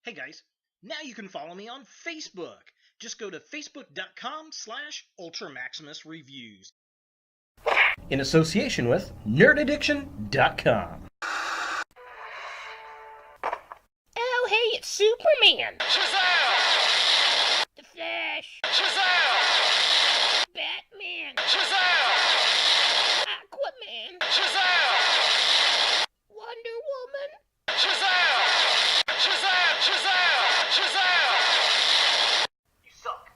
Hey guys, now you can follow me on Facebook. Just go to facebook.com/UltraMaximusReviews. In association with nerdaddiction.com. Oh, hey, it's Superman! Shazam! The Flash! Shazam! Batman! Shazam! Aquaman! Shazam! Wonder Woman! Shazam! Shazam! Shazam! Shazam! You suck.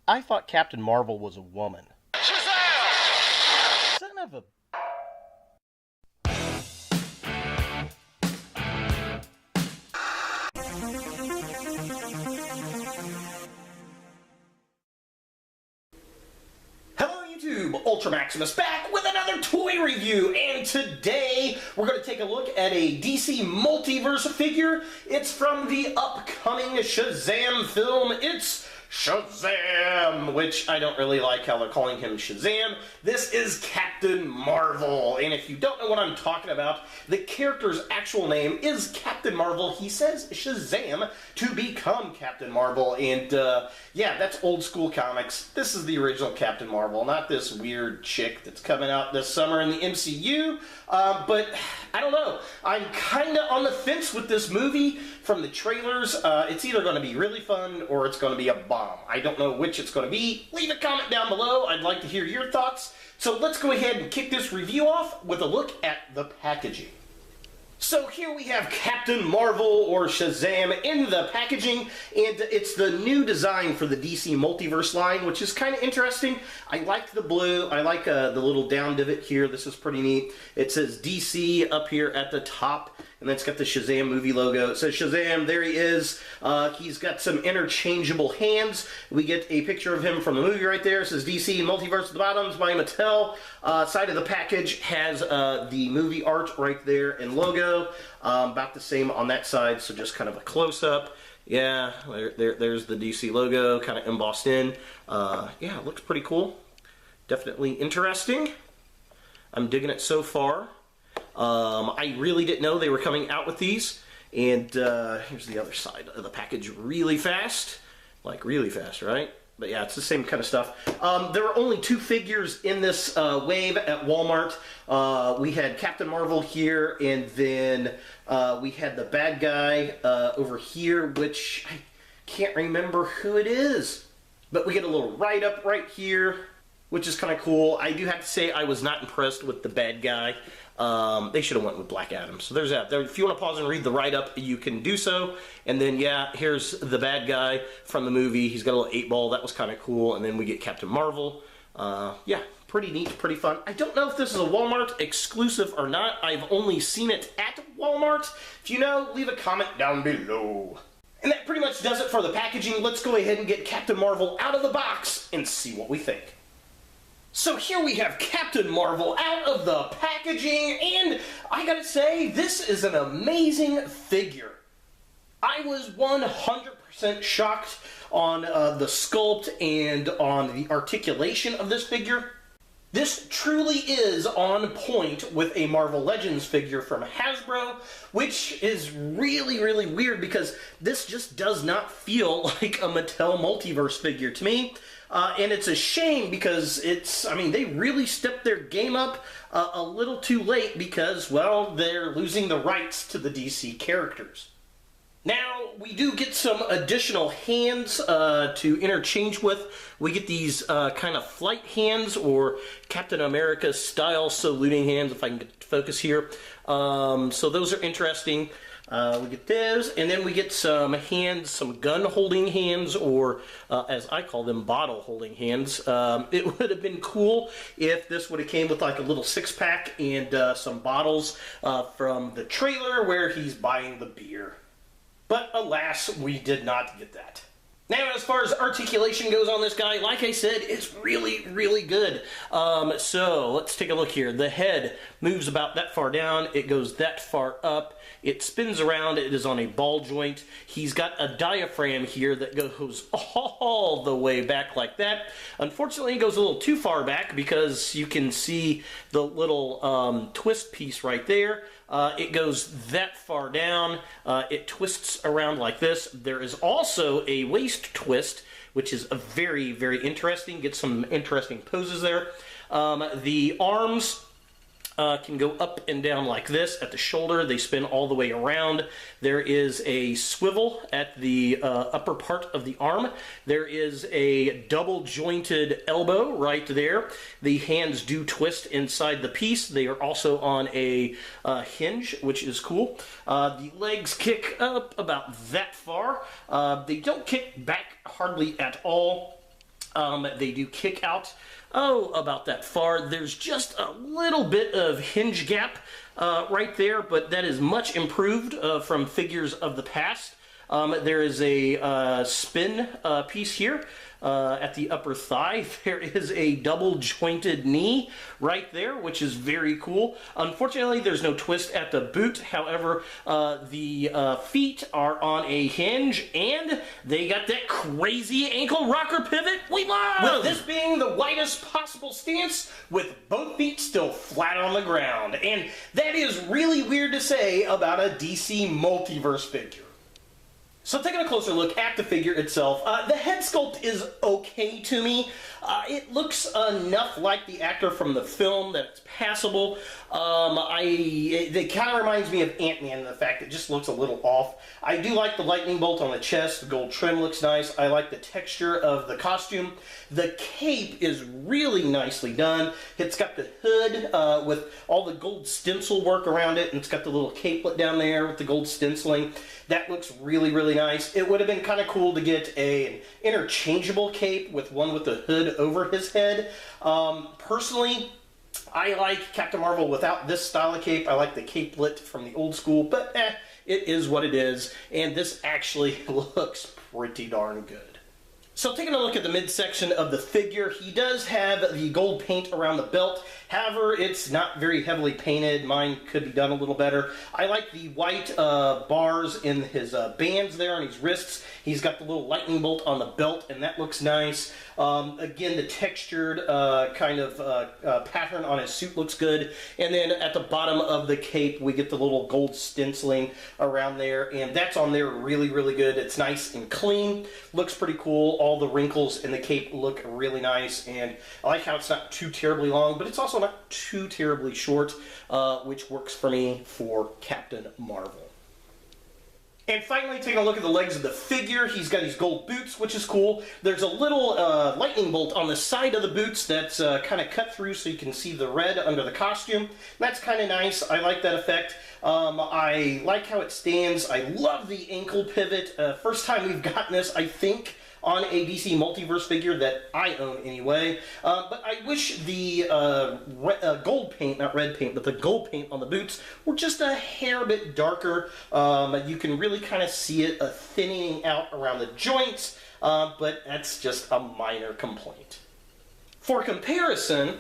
I thought Captain Marvel was a woman. Shazam! Son of a... Hello YouTube, Ultra Maximus back with another toy review, and today we're going to take a look at a DC Multiverse figure. It's from the upcoming Shazam film. It's Shazam, which I don't really like how they're calling him Shazam. This is Captain Marvel, and if you don't know what I'm talking about, the character's actual name is Captain Marvel. He says Shazam to become Captain Marvel, and yeah, that's old school comics. This is the original Captain Marvel, not this weird chick that's coming out this summer in the MCU, but I don't know. I'm kind of on the fence with this movie. From the trailers, it's either going to be really fun or it's going to be a bomb. I don't know which it's going to be. Leave a comment down below. I'd like to hear your thoughts. So let's go ahead and kick this review off with a look at the packaging. So here we have Captain Marvel, or Shazam, in the packaging, and it's the new design for the DC Multiverse line, which is kind of interesting. I like the blue. I like the little down divot here. This is pretty neat. It says DC up here at the top, and then it's got the Shazam movie logo. It says Shazam, there he is. He's got some interchangeable hands. We get a picture of him from the movie right there. It says DC Multiverse at the bottom, it's by Mattel. Side of the package has the movie art right there and logo. About the same on that side, so just kind of a close-up. Yeah, there's the DC logo, kind of embossed in. Yeah, it looks pretty cool. Definitely interesting. I'm digging it so far. I really didn't know they were coming out with these. And here's the other side of the package really fast. Like really fast, right? But yeah, it's the same kind of stuff. There were only 2 figures in this wave at Walmart. We had Captain Marvel here, and then we had the bad guy over here, which I can't remember who it is. But we get a little write-up right here, which is kind of cool. I do have to say I was not impressed with the bad guy. They should have went with Black Adam. So there's that. If you want to pause and read the write-up, you can do so. And then, yeah, here's the bad guy from the movie. He's got a little 8-ball. That was kind of cool. And then we get Captain Marvel. Yeah, pretty neat, pretty fun. I don't know if this is a Walmart exclusive or not. I've only seen it at Walmart. If you know, leave a comment down below. And that pretty much does it for the packaging. Let's go ahead and get Captain Marvel out of the box and see what we think. So here we have Captain Marvel out of the packaging, and I gotta say, this is an amazing figure. I was 100% shocked on the sculpt and on the articulation of this figure. This truly is on point with a Marvel Legends figure from Hasbro, which is really, really weird because this just does not feel like a Mattel Multiverse figure to me. And it's a shame because I mean, they really stepped their game up a little too late because, well, they're losing the rights to the DC characters. Now, we do get some additional hands to interchange with. We get these kind of flight hands, or Captain America style saluting hands, if I can get to focus here. So those are interesting. We get those, and then we get some hands, some gun-holding hands, or as I call them, bottle-holding hands. It would have been cool if this would have came with like a little 6-pack and some bottles from the trailer where he's buying the beer. But alas, we did not get that. Now, as far as articulation goes on this guy, like I said, it's really, really good. So, let's take a look here. The head moves about that far down. It goes that far up. It spins around. It is on a ball joint. He's got a diaphragm here that goes all the way back like that. Unfortunately, it goes a little too far back because you can see the little twist piece right there. It goes that far down. It twists around like this. There is also a waist twist, which is a very, very interesting. Get some interesting poses there. The arms can go up and down like this at the shoulder. They spin all the way around. There is a swivel at the upper part of the arm. There is a double jointed elbow right there. The hands do twist inside the piece. They are also on a hinge, which is cool. The legs kick up about that far. They don't kick back hardly at all. They do kick out about that far. There's just a little bit of hinge gap right there, but that is much improved from figures of the past. There is a spin piece here at the upper thigh. There is a double jointed knee right there, which is very cool. Unfortunately, there's no twist at the boot. However, the feet are on a hinge, and they got that crazy ankle rocker pivot we love! With this being the widest possible stance, with both feet still flat on the ground. And that is really weird to say about a DC Multiverse figure. So taking a closer look at the figure itself, the head sculpt is okay to me. It looks enough like the actor from the film that it's passable. It kind of reminds me of Ant-Man in the fact it just looks a little off. I do like the lightning bolt on the chest. The gold trim looks nice. I like the texture of the costume. The cape is really nicely done. It's got the hood with all the gold stencil work around it, and it's got the little capelet down there with the gold stenciling. That looks really, really nice. It would have been kind of cool to get an interchangeable cape with one with the hood over his head. Personally, I like Captain Marvel without this style of cape. I like the capelet from the old school, but it is what it is, and this actually looks pretty darn good. So taking a look at the midsection of the figure, he does have the gold paint around the belt. However, it's not very heavily painted. Mine could be done a little better. I like the white bars in his bands there on his wrists. He's got the little lightning bolt on the belt, and that looks nice. Again, the textured kind of pattern on his suit looks good. And then at the bottom of the cape, we get the little gold stenciling around there, and that's on there really, really good. It's nice and clean. Looks pretty cool. All the wrinkles in the cape look really nice, and I like how it's not too terribly long, but it's also not too terribly short, which works for me for Captain Marvel. And finally, taking a look at the legs of the figure, he's got these gold boots, which is cool. There's a little lightning bolt on the side of the boots that's kind of cut through so you can see the red under the costume. That's kind of nice. I like that effect. I like how it stands. I love the ankle pivot. First time we've gotten this, I think, on a DC Multiverse figure that I own anyway. But I wish the gold paint, not red paint, but the gold paint on the boots were just a hair bit darker. You can really kind of see it thinning out around the joints, but that's just a minor complaint. For comparison,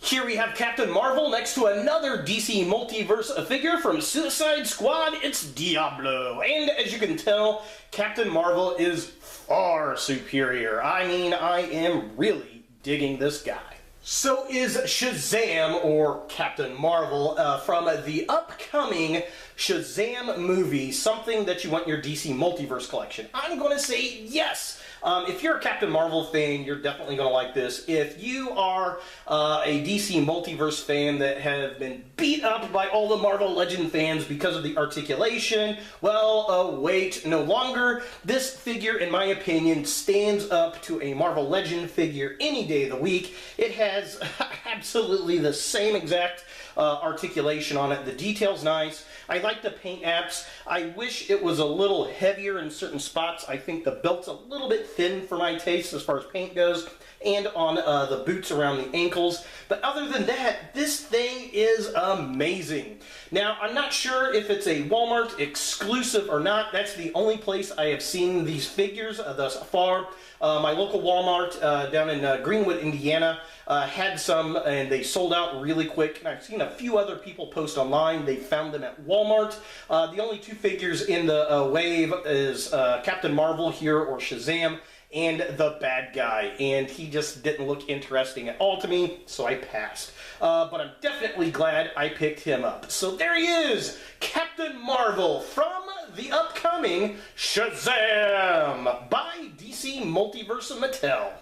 here we have Captain Marvel next to another DC Multiverse figure from Suicide Squad. It's Diablo. And as you can tell, Captain Marvel is far superior. I mean, I am really digging this guy. So is Shazam, or Captain Marvel, from the upcoming Shazam movie, something that you want in your DC Multiverse collection? I'm going to say yes. If you're a Captain Marvel fan, you're definitely going to like this. If you are a DC Multiverse fan that have been beat up by all the Marvel Legend fans because of the articulation, well, wait, no longer. This figure, in my opinion, stands up to a Marvel Legend figure any day of the week. It has absolutely the same exact articulation on it. The detail's nice. I like the paint apps. I wish it was a little heavier in certain spots. I think the belt's a little bit thin for my taste as far as paint goes, and on the boots around the ankles. But other than that, this thing is amazing. Now, I'm not sure if it's a Walmart exclusive or not. That's the only place I have seen these figures thus far. My local Walmart down in Greenwood, Indiana, had some, and they sold out really quick. And I've seen a few other people post online. They found them at Walmart. The only two figures in the wave is Captain Marvel here, or Shazam, and the bad guy, and he just didn't look interesting at all to me, so I passed. But I'm definitely glad I picked him up. So there he is, Captain Marvel from the upcoming Shazam by DC Multiverse Mattel.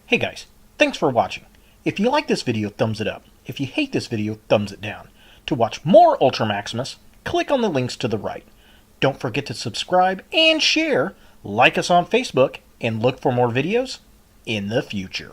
Hey guys, thanks for watching. If you like this video, thumbs it up. If you hate this video, thumbs it down. To watch more Ultra Maximus, click on the links to the right. Don't forget to subscribe and share, like us on Facebook, and look for more videos in the future.